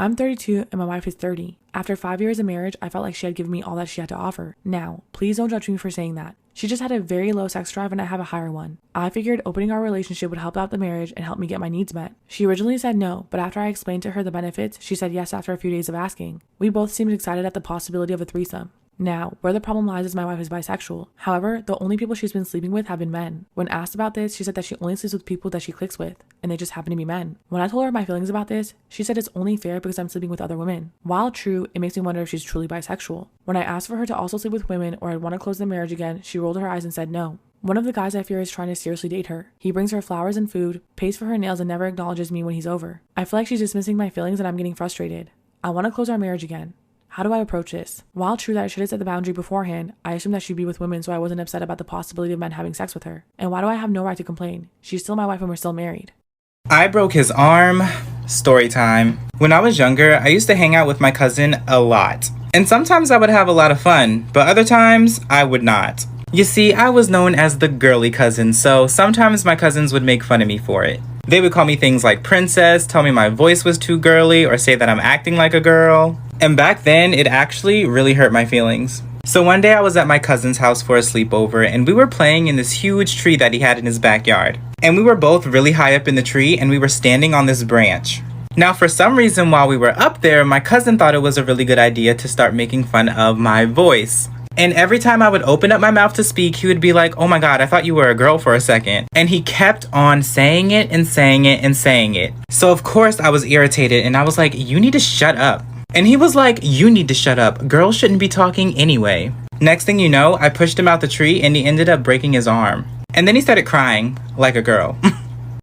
I'm 32 and my wife is 30. After 5 years of marriage, I felt like she had given me all that she had to offer. Now, please don't judge me for saying that. She just had a very low sex drive and I have a higher one. I figured opening our relationship would help out the marriage and help me get my needs met. She originally said no, but after I explained to her the benefits, she said yes after a few days of asking. We both seemed excited at the possibility of a threesome. Now, where the problem lies is my wife is bisexual. However, the only people she's been sleeping with have been men. When asked about this, she said that she only sleeps with people that she clicks with, and they just happen to be men. When I told her my feelings about this, she said it's only fair because I'm sleeping with other women. While true, it makes me wonder if she's truly bisexual. When I asked for her to also sleep with women or I'd want to close the marriage again, she rolled her eyes and said no. One of the guys I fear is trying to seriously date her. He brings her flowers and food, pays for her nails, and never acknowledges me when he's over. I feel like she's dismissing my feelings and I'm getting frustrated. I want to close our marriage again. How do I approach this? While true that I should have set the boundary beforehand, I assumed that she'd be with women so I wasn't upset about the possibility of men having sex with her. And why do I have no right to complain? She's still my wife and we're still married. I broke his arm. Story time. When I was younger, I used to hang out with my cousin a lot. And sometimes I would have a lot of fun, but other times I would not. You see, I was known as the girly cousin, so sometimes my cousins would make fun of me for it. They would call me things like princess, tell me my voice was too girly, or say that I'm acting like a girl. And back then, it actually really hurt my feelings. So one day I was at my cousin's house for a sleepover, and we were playing in this huge tree that he had in his backyard. And we were both really high up in the tree, and we were standing on this branch. Now, for some reason, while we were up there, my cousin thought it was a really good idea to start making fun of my voice. And every time I would open up my mouth to speak, he would be like, "Oh my God, I thought you were a girl for a second." And he kept on saying it and saying it and saying it. So of course I was irritated and I was like, "You need to shut up." And he was like, "You need to shut up. Girls shouldn't be talking anyway." Next thing you know, I pushed him out the tree and he ended up breaking his arm. And then he started crying like a girl.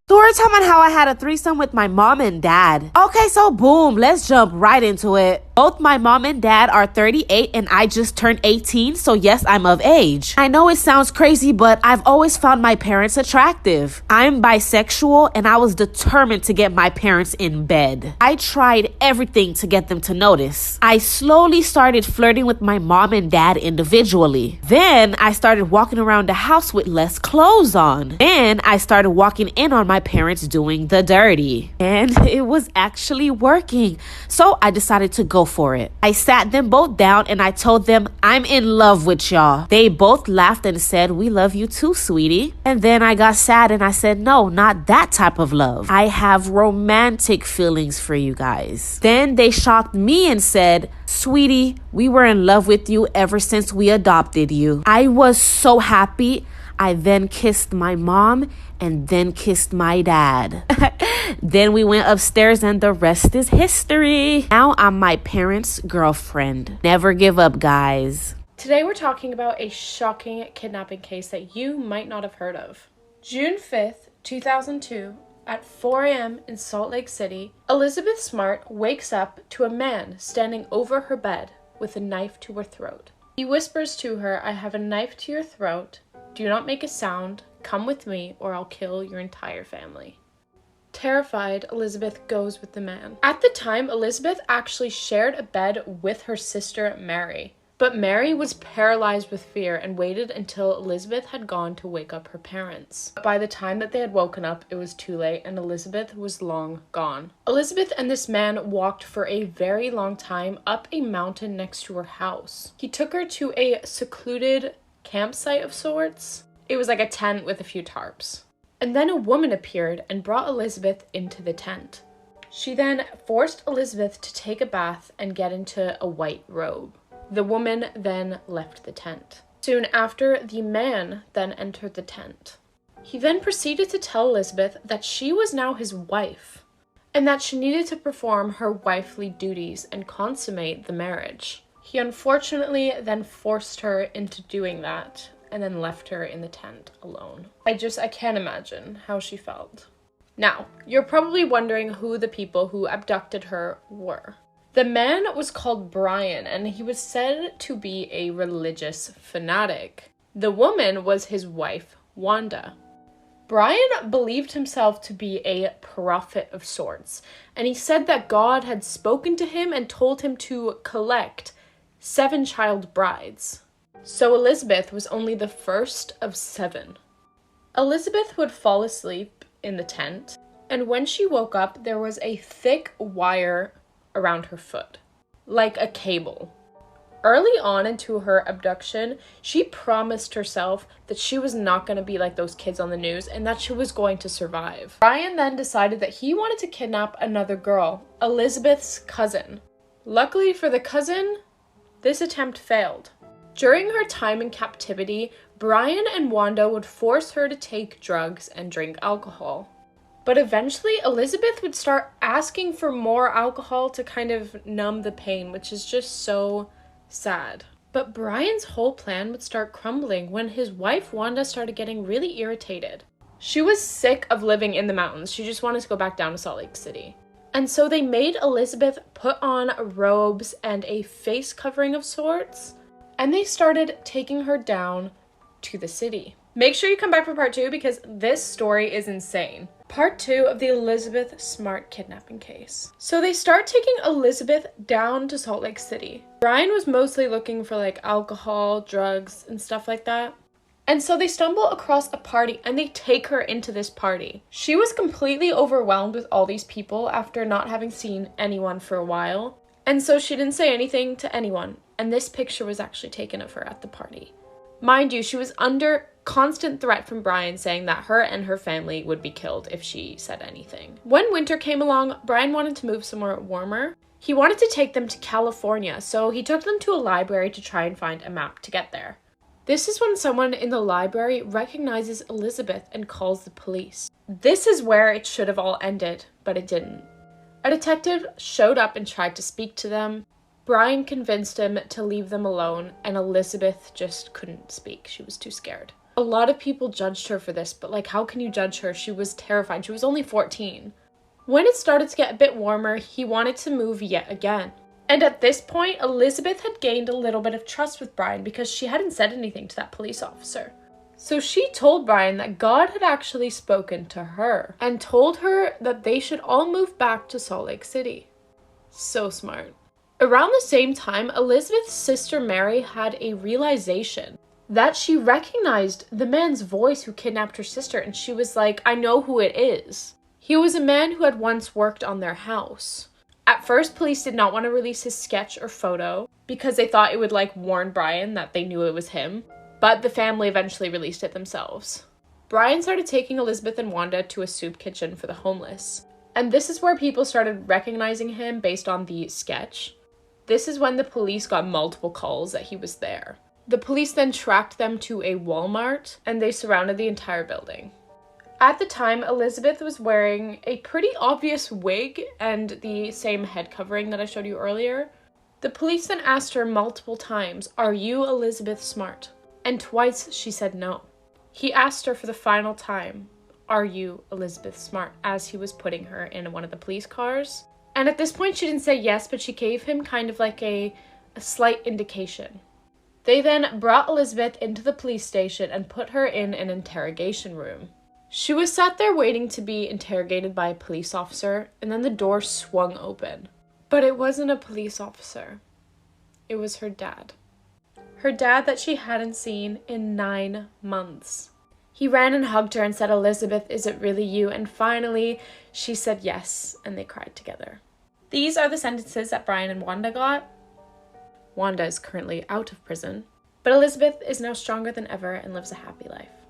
Story time on how I had a threesome with my mom and dad. Okay, so boom, let's jump right into it. Both my mom and dad are 38 and I just turned 18, so yes, I'm of age. I know it sounds crazy, but I've always found my parents attractive. I'm bisexual and I was determined to get my parents in bed. I tried everything to get them to notice. I slowly started flirting with my mom and dad individually. Then I started walking around the house with less clothes on. Then I started walking in on my parents doing the dirty. And it was actually working. So I decided to go for it. I sat them both down and I told them, "I'm in love with y'all." They both laughed and said, "We love you too, sweetie." And then I got sad and I said, "No, not that type of love. I have romantic feelings for you guys." Then they shocked me and said, "Sweetie, we were in love with you ever since we adopted you." I was so happy. I then kissed my mom and then kissed my dad. Then we went upstairs and the rest is history. Now I'm my parents' girlfriend. Never give up, guys. Today we're talking about a shocking kidnapping case that you might not have heard of. June 5th, 2002, at 4 a.m. in Salt Lake City, Elizabeth Smart wakes up to a man standing over her bed with a knife to her throat. He whispers to her, "I have a knife to your throat. Do not make a sound. Come with me or I'll kill your entire family." Terrified, Elizabeth goes with the man. At the time, Elizabeth actually shared a bed with her sister, Mary. But Mary was paralyzed with fear and waited until Elizabeth had gone to wake up her parents. But by the time that they had woken up, it was too late and Elizabeth was long gone. Elizabeth and this man walked for a very long time up a mountain next to her house. He took her to a secluded campsite of sorts. It was like a tent with a few tarps. And then a woman appeared and brought Elizabeth into the tent. She then forced Elizabeth to take a bath and get into a white robe. The woman then left the tent. Soon after, the man then entered the tent. He then proceeded to tell Elizabeth that she was now his wife and that she needed to perform her wifely duties and consummate the marriage. He unfortunately then forced her into doing that and then left her in the tent alone. I can't imagine how she felt. Now, you're probably wondering who the people who abducted her were. The man was called Brian, and he was said to be a religious fanatic. The woman was his wife, Wanda. Brian believed himself to be a prophet of sorts, and he said that God had spoken to him and told him to collect 7 child brides. So Elizabeth was only the first of 7. Elizabeth would fall asleep in the tent, and when she woke up, there was a thick wire around her foot, like a cable. Early on into her abduction, she promised herself that she was not going to be like those kids on the news and that she was going to survive. Brian then decided that he wanted to kidnap another girl, Elizabeth's cousin. Luckily for the cousin, this attempt failed. During her time in captivity, Brian and Wanda would force her to take drugs and drink alcohol. But eventually, Elizabeth would start asking for more alcohol to kind of numb the pain, which is just so sad. But Brian's whole plan would start crumbling when his wife Wanda started getting really irritated. She was sick of living in the mountains. She just wanted to go back down to Salt Lake City. And so they made Elizabeth put on robes and a face covering of sorts, and they started taking her down to the city. Make sure you come back for part 2 because this story is insane. Part 2 of the Elizabeth Smart kidnapping case. So they start taking Elizabeth down to Salt Lake City. Brian was mostly looking for like alcohol, drugs, and stuff like that. And so they stumble across a party and they take her into this party. She was completely overwhelmed with all these people after not having seen anyone for a while. And so she didn't say anything to anyone. And this picture was actually taken of her at the party. Mind you, she was under constant threat from Brian saying that her and her family would be killed if she said anything. When winter came along, Brian wanted to move somewhere warmer. He wanted to take them to California, so he took them to a library to try and find a map to get there. This is when someone in the library recognizes Elizabeth and calls the police. This is where it should have all ended, but it didn't. A detective showed up and tried to speak to them. Brian convinced him to leave them alone, and Elizabeth just couldn't speak. She was too scared. A lot of people judged her for this, but like, how can you judge her? She was terrified. She was only 14. When it started to get a bit warmer, he wanted to move yet again. And at this point, Elizabeth had gained a little bit of trust with Brian because she hadn't said anything to that police officer. So she told Brian that God had actually spoken to her and told her that they should all move back to Salt Lake City. So smart. Around the same time, Elizabeth's sister Mary had a realization that she recognized the man's voice who kidnapped her sister, and she was like, I know who it is. He was a man who had once worked on their house. At first, police did not want to release his sketch or photo because they thought it would like warn Brian that they knew it was him, but the family eventually released it themselves. Brian started taking Elizabeth and Wanda to a soup kitchen for the homeless, and this is where people started recognizing him based on the sketch. This is when the police got multiple calls that he was there. The police then tracked them to a Walmart, and they surrounded the entire building. At the time, Elizabeth was wearing a pretty obvious wig and the same head covering that I showed you earlier. The police then asked her multiple times, "Are you Elizabeth Smart?" And twice she said no. He asked her for the final time, "Are you Elizabeth Smart?" as he was putting her in one of the police cars. And at this point she didn't say yes, but she gave him kind of like a slight indication. They then brought Elizabeth into the police station and put her in an interrogation room. She was sat there waiting to be interrogated by a police officer, and then the door swung open. But it wasn't a police officer. It was her dad. Her dad that she hadn't seen in 9 months. He ran and hugged her and said, "Elizabeth, is it really you?" And finally, she said yes, and they cried together. These are the sentences that Brian and Wanda got. Wanda is currently out of prison, but Elizabeth is now stronger than ever and lives a happy life.